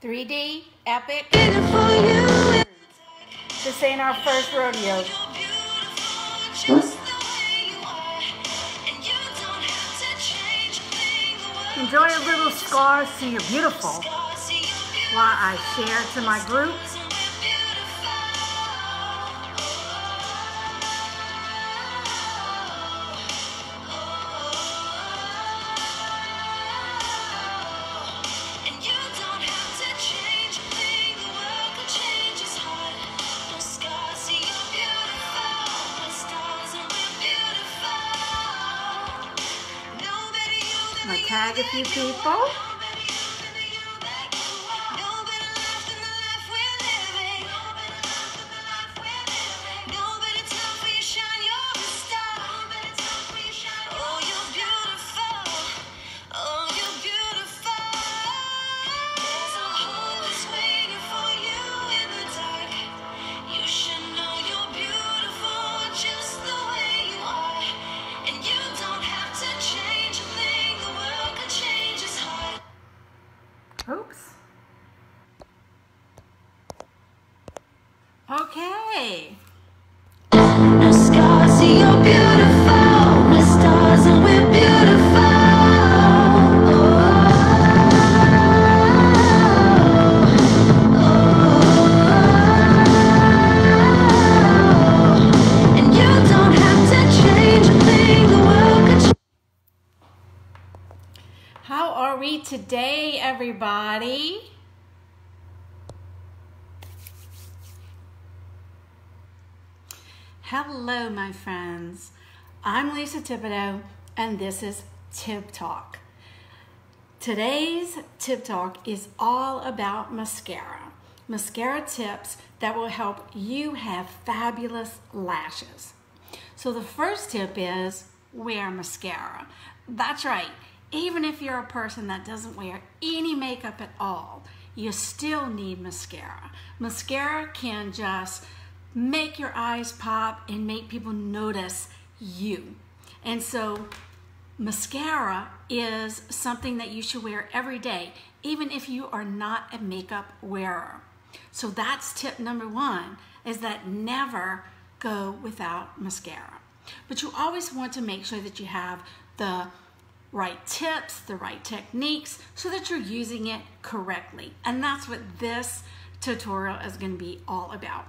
3D, epic. This ain't our first rodeo. Enjoy a little scar, see you're beautiful, while I share to my group. I'm gonna tag a few people. Oops. Okay. No scars, see you're beautiful. No stars and we're beautiful. And you don't have to change a thing. The world could change. How are we today, everybody? Hello, my friends. I'm Lisa Thibodeau, and this is Tip Talk. Today's Tip Talk is all about mascara. Mascara tips that will help you have fabulous lashes. So the first tip is wear mascara. That's right. Even if you're a person that doesn't wear any makeup at all, you still need mascara. Mascara can just make your eyes pop and make people notice you. And so mascara is something that you should wear every day, even if you are not a makeup wearer. So that's tip number one, is that never go without mascara. But you always want to make sure that you have the right tips, the right techniques, so that you're using it correctly. And that's what this tutorial is going to be all about.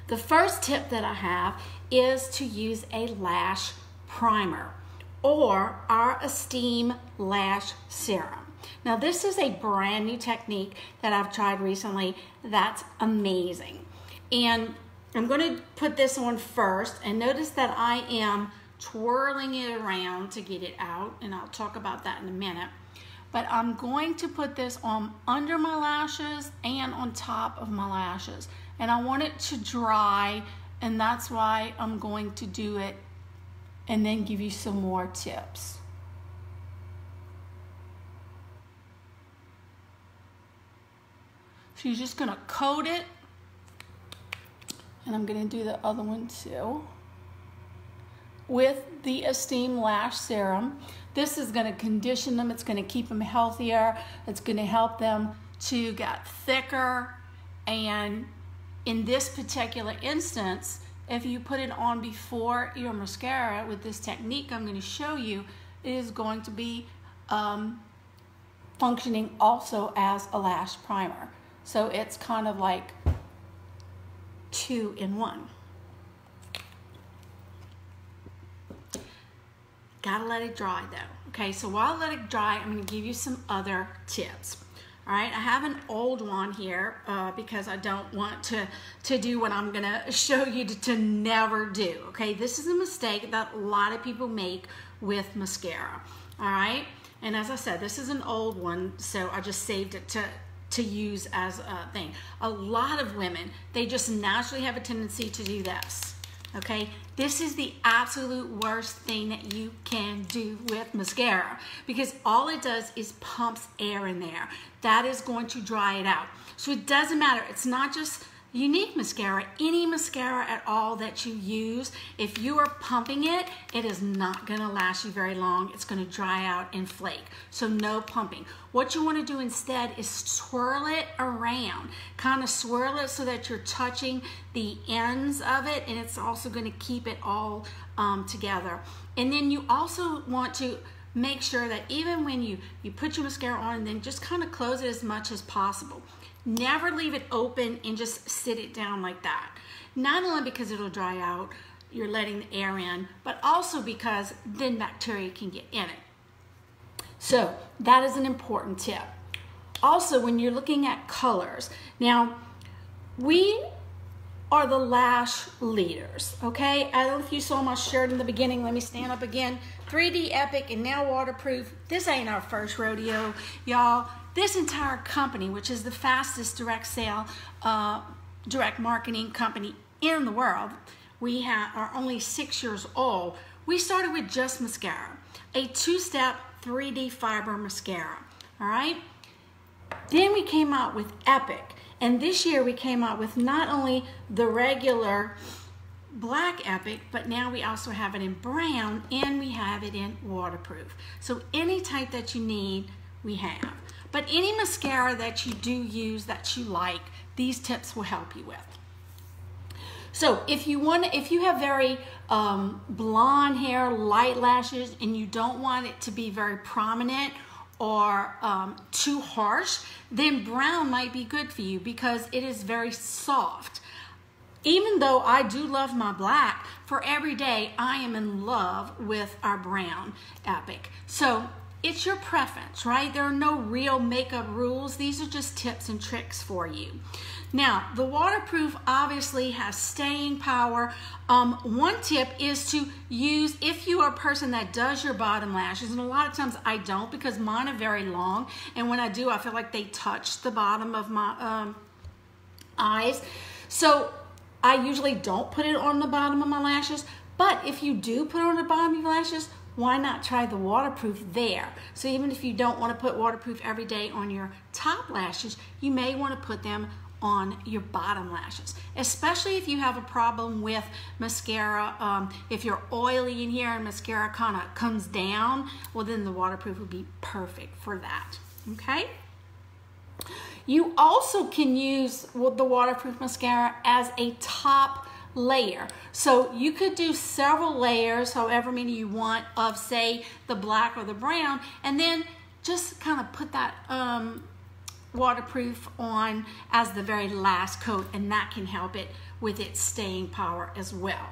The first tip that I have is to use a lash primer or our Esteem Lash Serum. Now this is a brand new technique that I've tried recently that's amazing. And I'm going to put this on first, and notice that I am twirling it around to get it out, and I'll talk about that in a minute. But I'm going to put this on under my lashes and on top of my lashes. And I want it to dry, and that's why I'm going to do it and then give you some more tips. So you're just gonna coat it, and I'm gonna do the other one too, with the Esteem Lash Serum. This is gonna condition them, it's gonna keep them healthier, it's gonna help them to get thicker, and in this particular instance, if you put it on before your mascara with this technique I'm going to show you, it is going to be functioning also as a lash primer. So it's kind of like 2 in 1. Gotta let it dry though. Okay, so while I let it dry, I'm going to give you some other tips. All right, I have an old one here because I don't want to do what I'm gonna show you to never do, okay? This is a mistake that a lot of people make with mascara, all right? And as I said, this is an old one, so I just saved it to use as a thing. A lot of women, they just naturally have a tendency to do this, okay? This is the absolute worst thing that you can do with mascara, because all it does is pumps air in there. That is going to dry it out. So it doesn't matter. It's not just unique mascara, any mascara at all that you use, if you are pumping it, it is not going to last you very long. It's going to dry out and flake. So no pumping. What you want to do instead is swirl it around. Kind of swirl it so that you're touching the ends of it, and it's also going to keep it all together. And then you also want to make sure that even when you put your mascara on, then just kind of close it as much as possible. Never leave it open and just sit it down like that. Not only because it'll dry out, you're letting the air in, but also because then bacteria can get in it. So that is an important tip. Also, when you're looking at colors, now we are the lash leaders, okay? I don't know if you saw my shirt in the beginning. Let me stand up again. 3D Epic and now waterproof. This ain't our first rodeo, y'all. This entire company, which is the fastest direct sale, direct marketing company in the world, we are only 6 years old. We started with just mascara, a 2-step 3D fiber mascara, all right? Then we came out with Epic, and this year we came out with not only the regular black Epic, but now we also have it in brown and we have it in waterproof. So any type that you need, we have. But any mascara that you do use that you like, these tips will help you with. So if you have very blonde hair, light lashes, and you don't want it to be very prominent or too harsh, then brown might be good for you because it is very soft. Even though I do love my black, for every day I am in love with our brown Epic. So it's your preference, right? There are no real makeup rules. These are just tips and tricks for you. Now, the waterproof obviously has staying power. One tip is to use, if you are a person that does your bottom lashes, and a lot of times I don't because mine are very long, and when I do, I feel like they touch the bottom of my eyes. So I usually don't put it on the bottom of my lashes, but if you do put it on the bottom of your lashes, why not try the waterproof there? So even if you don't want to put waterproof every day on your top lashes, you may want to put them on your bottom lashes, especially if you have a problem with mascara. If you're oily in here and mascara kind of comes down, well then the waterproof would be perfect for that, okay? You also can use the waterproof mascara as a top layer. So you could do several layers, however many you want, of say the black or the brown, and then just kind of put that waterproof on as the very last coat, and that can help it with its staying power as well.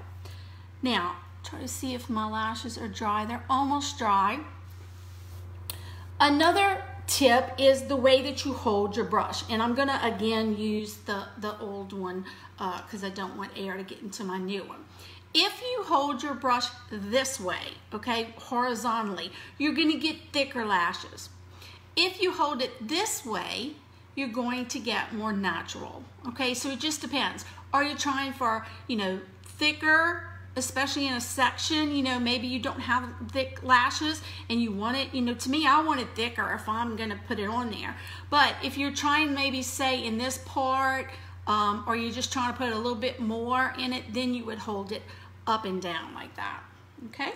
Now, try to see if my lashes are dry. They're almost dry. Another tip is the way that you hold your brush, and I'm gonna again use the old one because I don't want air to get into my new one. If you hold your brush this way, okay, horizontally, you're gonna get thicker lashes. If you hold it this way, you're going to get more natural, okay? So it just depends. Are you trying for, you know, thicker, especially in a section, you know, maybe you don't have thick lashes and you want it, you know, to me, I want it thicker if I'm gonna put it on there. But if you're trying maybe say in this part, or you're just trying to put a little bit more in it, then you would hold it up and down like that, okay?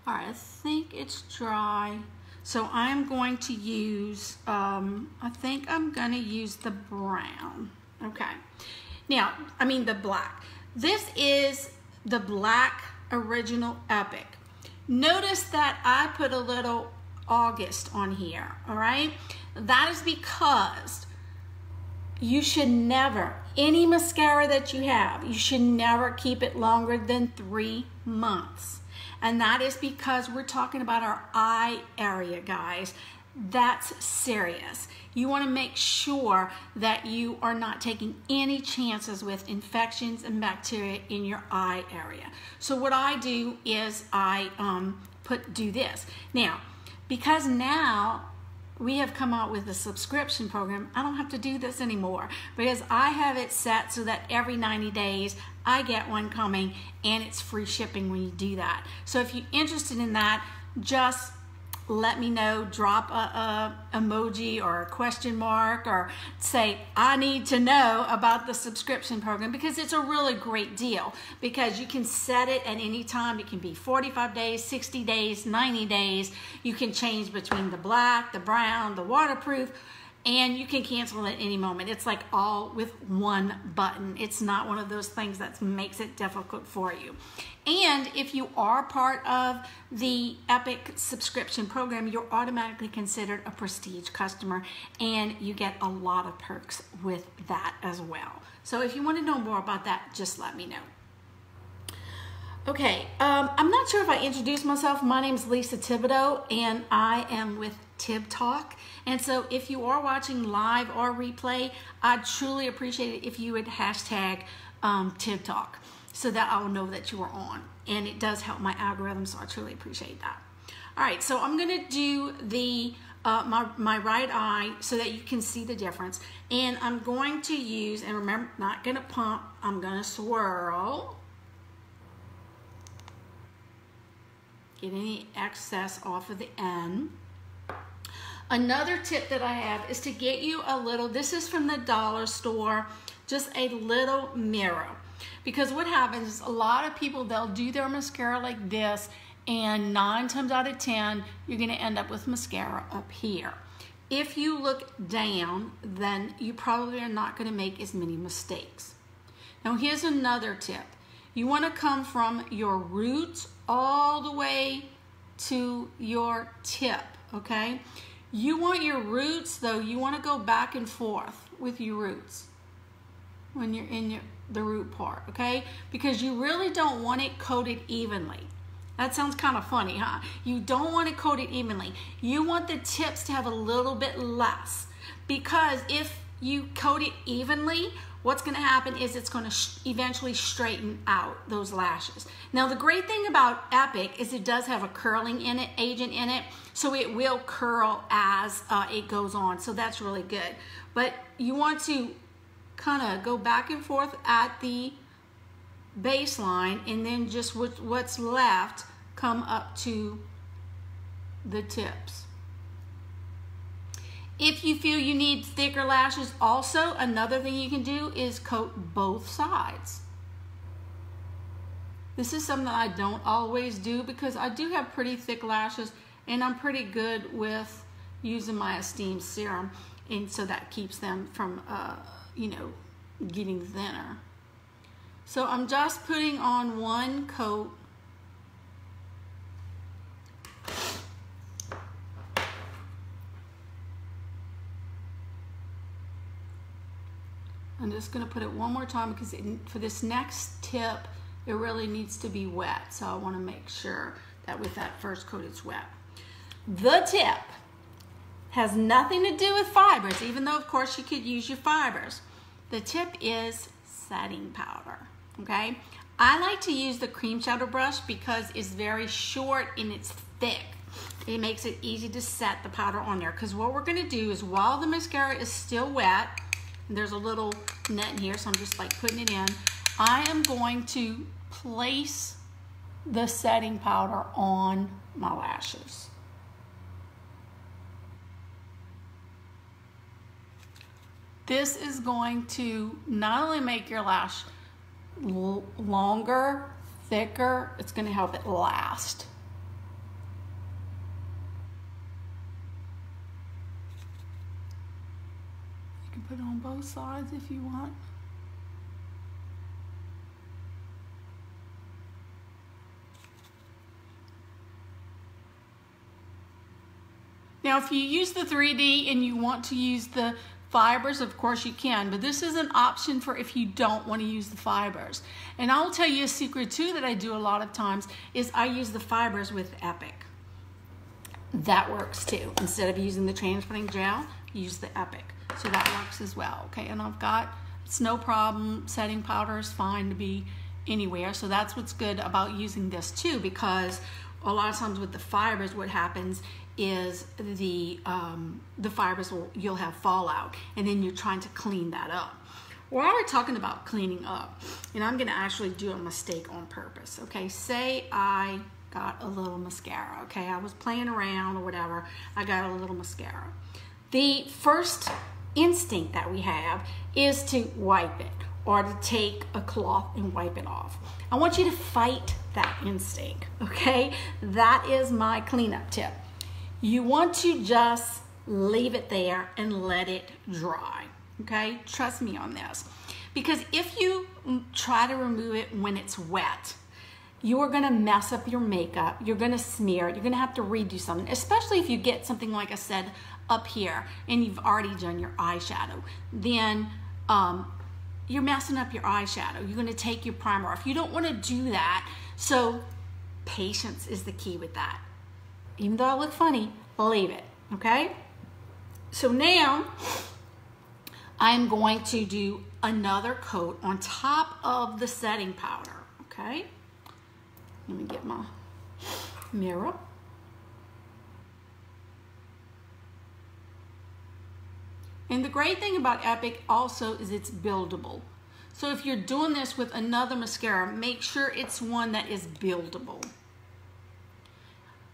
All right, I think it's dry. So I'm going to use, I think I'm gonna use the brown, okay? Now, I mean the black. This is the black original Epic. Notice that I put a little August on here, all right? That is because you should never, any mascara that you have, you should never keep it longer than 3 months. And that is because we're talking about our eye area, guys. That's serious. You want to make sure that you are not taking any chances with infections and bacteria in your eye area. So what I do is I do this. Now, because now we have come out with a subscription program, I don't have to do this anymore because I have it set so that every 90 days I get one coming and it's free shipping when you do that. So if you're interested in that, just let me know, drop a emoji or a question mark, or say, I need to know about the subscription program, because it's a really great deal, because you can set it at any time. It can be 45 days, 60 days, 90 days. You can change between the black, the brown, the waterproof, and you can cancel at any moment. It's like all with one button. It's not one of those things that makes it difficult for you. And if you are part of the Epic subscription program, you're automatically considered a prestige customer, and you get a lot of perks with that as well. So if you want to know more about that, just let me know. Okay, I'm not sure if I introduced myself. My name is Lisa Thibodeau, and I am with Tib Talk. And so if you are watching live or replay, I'd truly appreciate it if you would hashtag Tib Talk, so that I will know that you are on. And it does help my algorithm, so I truly appreciate that. All right, so I'm gonna do the my right eye so that you can see the difference. And I'm going to use, and remember, not gonna pump, I'm gonna swirl. Get any excess off of the end. Another tip that I have is to get you a little, this is from the dollar store, just a little mirror. Because what happens is a lot of people, they'll do their mascara like this, and 9 times out of 10, you're gonna end up with mascara up here. If you look down, then you probably are not gonna make as many mistakes. Now here's another tip. You wanna come from your roots all the way to your tip, okay? You want your roots, though, you want to go back and forth with your roots when you're in the root part, okay? Because you really don't want it coated evenly. That sounds kind of funny, huh? You don't want it coated evenly. You want the tips to have a little bit less, because if you coat it evenly, what's going to happen is it's going to eventually straighten out those lashes. Now, the great thing about Epic is it does have a curling agent in it, so it will curl as it goes on. So that's really good. But you want to kind of go back and forth at the baseline, and then just what's left come up to the tips. If you feel you need thicker lashes, also another thing you can do is coat both sides. This is something that I don't always do, because I do have pretty thick lashes, and I'm pretty good with using my Esteem serum, and so that keeps them from, you know, getting thinner. So I'm just putting on one coat. I'm just going to put it one more time, because for this next tip, it really needs to be wet. So I want to make sure that with that first coat, it's wet. The tip has nothing to do with fibers, even though, of course, you could use your fibers. The tip is setting powder, okay? I like to use the cream shadow brush because it's very short and it's thick. It makes it easy to set the powder on there, because what we're going to do is, while the mascara is still wet, there's a little net in here, so I'm just like putting it in, I am going to place the setting powder on my lashes. This is going to not only make your lash longer, thicker, it's going to help it last. You can put it on both sides if you want. Now, if you use the 3D and you want to use the fibers, of course you can, but this is an option for if you don't want to use the fibers. And I'll tell you a secret too that I do a lot of times is I use the fibers with Epic. That works too. Instead of using the transferring gel, use the Epic. So that works as well, okay? And I've got, it's no problem, setting powder is fine to be anywhere. So that's what's good about using this too, because a lot of times with the fibers, what happens is the fibers you'll have fallout, and then you're trying to clean that up. While we're talking about cleaning up, and I'm gonna actually do a mistake on purpose, okay? Say I got a little mascara, okay? I was playing around or whatever. I got a little mascara. The first instinct that we have is to wipe it or to take a cloth and wipe it off. I want you to fight that instinct, okay? That is my cleanup tip. You want to just leave it there and let it dry, okay? Trust me on this. Because if you try to remove it when it's wet, you are gonna mess up your makeup, you're gonna smear it, you're gonna have to redo something, especially if you get something like I said up here and you've already done your eyeshadow. Then you're messing up your eyeshadow. You're gonna take your primer off. You don't wanna do that. So patience is the key with that. Even though I look funny, leave it, okay? So now I'm going to do another coat on top of the setting powder, okay? Let me get my mirror. And the great thing about Epic also is it's buildable. So if you're doing this with another mascara, make sure it's one that is buildable.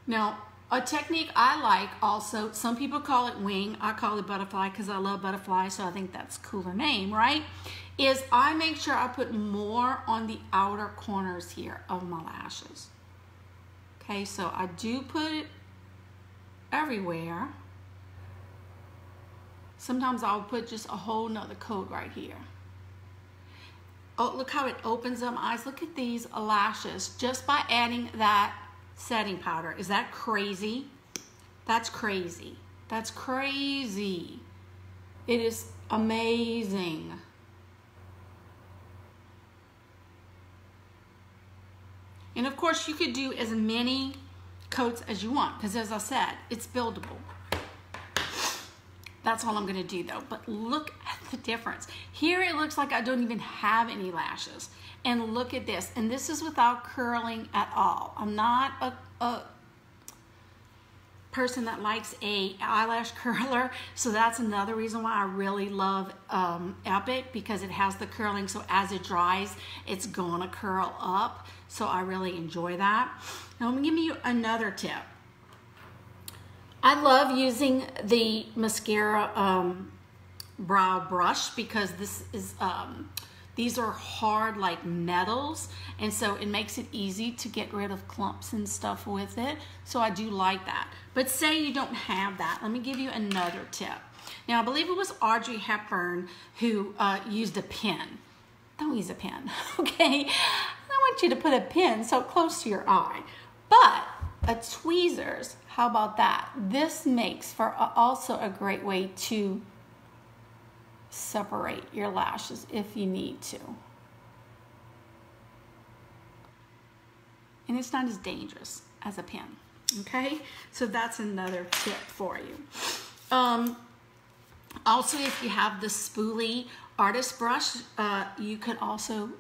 Now, a technique I like also, some people call it wing, I call it butterfly because I love butterfly, so I think that's a cooler name, right? Is I make sure I put more on the outer corners here of my lashes. Okay, so I do put it everywhere. Sometimes I'll put just a whole nother coat right here. Oh, look how it opens up my eyes. Look at these lashes just by adding that setting powder. Is that crazy? That's crazy. That's crazy. It is amazing. And of course you could do as many coats as you want because as I said, it's buildable. That's all I'm gonna do though, but look at the difference. Here it looks like I don't even have any lashes. And look at this, and this is without curling at all. I'm not a person that likes a eyelash curler, so that's another reason why I really love Epic, because it has the curling, so as it dries, it's gonna curl up. So I really enjoy that. Now let me give you another tip. I love using the mascara brow brush because this is these are hard like metals, and so it makes it easy to get rid of clumps and stuff with it. So I do like that. But say you don't have that, let me give you another tip. Now I believe it was Audrey Hepburn who used a pen. Don't use a pen, okay? I don't want you to put a pen so close to your eye. But a tweezers, how about that? This makes for also a great way to separate your lashes if you need to. And it's not as dangerous as a pen, okay? So that's another tip for you. Also, if you have the spoolie artist brush, you can also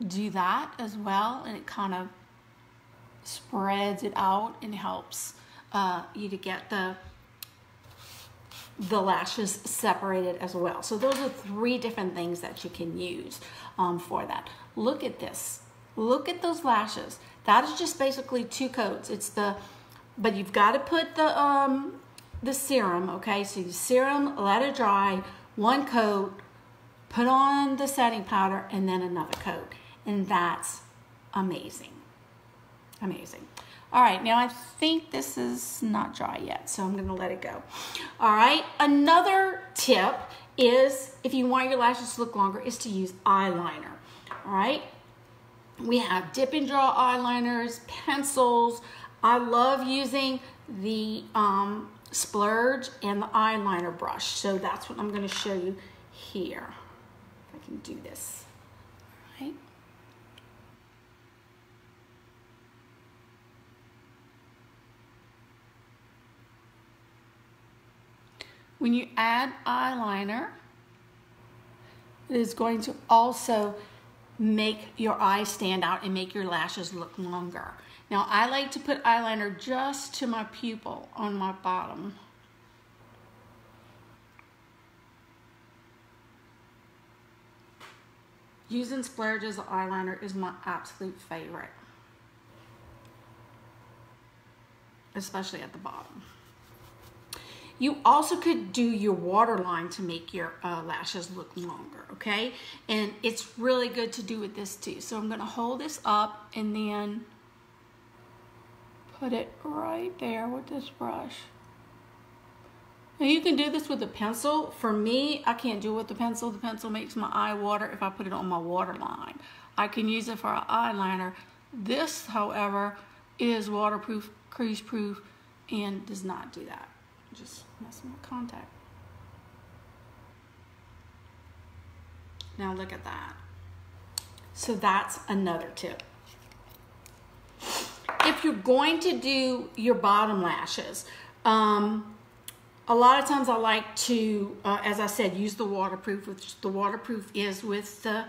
do that as well, and it kind of spreads it out and helps you to get the lashes separated as well. So those are 3 different things that you can use for that. Look at this. Look at those lashes. That is just basically 2 coats. But you've got to put the serum, okay? So you serum, let it dry, 1 coat, put on the setting powder, and then another coat. And that's amazing. Amazing. All right, now I think this is not dry yet, so I'm gonna let it go. All right, another tip is, if you want your lashes to look longer, is to use eyeliner. All right, we have dip and draw eyeliners, pencils. I love using the splurge and the eyeliner brush, so that's what I'm gonna show you here. If I can do this, all right. When you add eyeliner, it is going to also make your eyes stand out and make your lashes look longer. Now, I like to put eyeliner just to my pupil on my bottom. Using splurge as an eyeliner is my absolute favorite. especially at the bottom. You also could do your waterline to make your lashes look longer, okay? And it's really good to do with this too. So I'm gonna hold this up and then put it right there with this brush. Now you can do this with a pencil. For me, I can't do it with the pencil. The pencil makes my eye water if I put it on my waterline. I can use it for an eyeliner. This, however, is waterproof, crease proof, and does not do that. Just mess with my contact. Now look at that. So that's another tip. If you're going to do your bottom lashes, a lot of times I like to, as I said, use the waterproof, which the waterproof is with the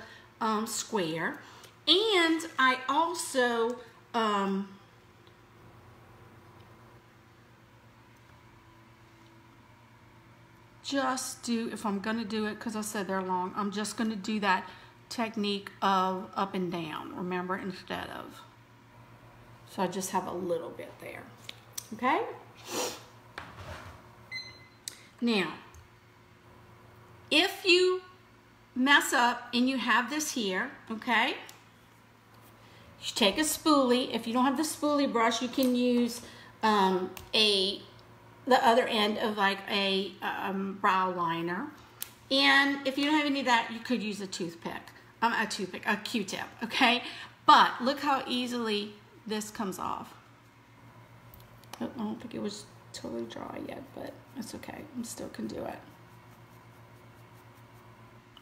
square. And I also just do, if I'm gonna do it, because I said they're long, I'm just gonna do that technique of up and down, remember, instead of. So I just have a little bit there, okay? Now, if you mess up and you have this here, okay, you take a spoolie. If you don't have the spoolie brush, you can use the other end of like a brow liner. And if you don't have any of that, you could use a a Q-tip, okay? But look how easily this comes off. I don't think it was totally dry yet, but it's okay. I still can do it.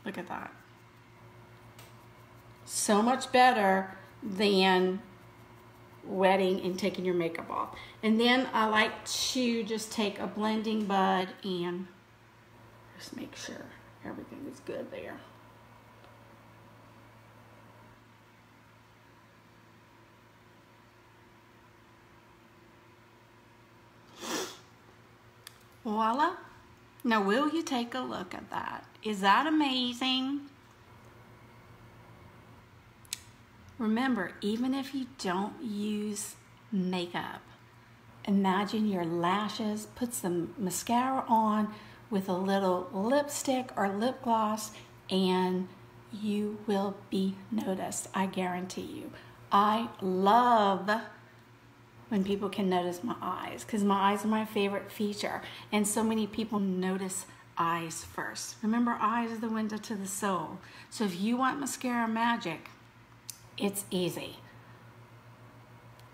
Look at that. So much better than wetting and taking your makeup off. And then I like to just take a blending bud and just make sure everything is good there. Voila. Now will you take a look at that? Is that amazing? Remember, even if you don't use makeup, imagine your lashes, put some mascara on with a little lipstick or lip gloss, and you will be noticed, I guarantee you. I love when people can notice my eyes, because my eyes are my favorite feature, and so many people notice eyes first. Remember, eyes are the window to the soul. So if you want mascara magic, it's easy.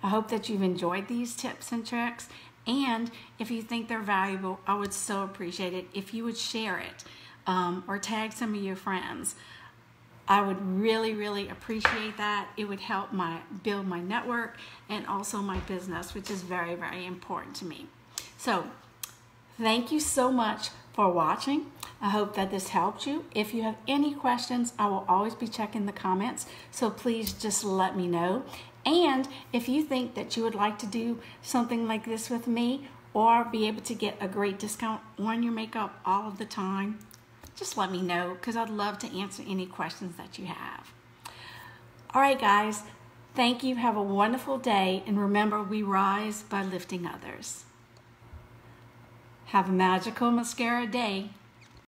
I hope that you've enjoyed these tips and tricks, and if you think they're valuable, I would so appreciate it if you would share it or tag some of your friends. I would really, really appreciate that. It would help build my network and also my business, which is very, very important to me. So thank you so much for watching. I hope that this helped you. If you have any questions, I will always be checking the comments, so please just let me know. And if you think that you would like to do something like this with me or be able to get a great discount on your makeup all of the time, just let me know, because I'd love to answer any questions that you have. All right, guys, thank you. Have a wonderful day, and remember, we rise by lifting others. Have a magical mascara day.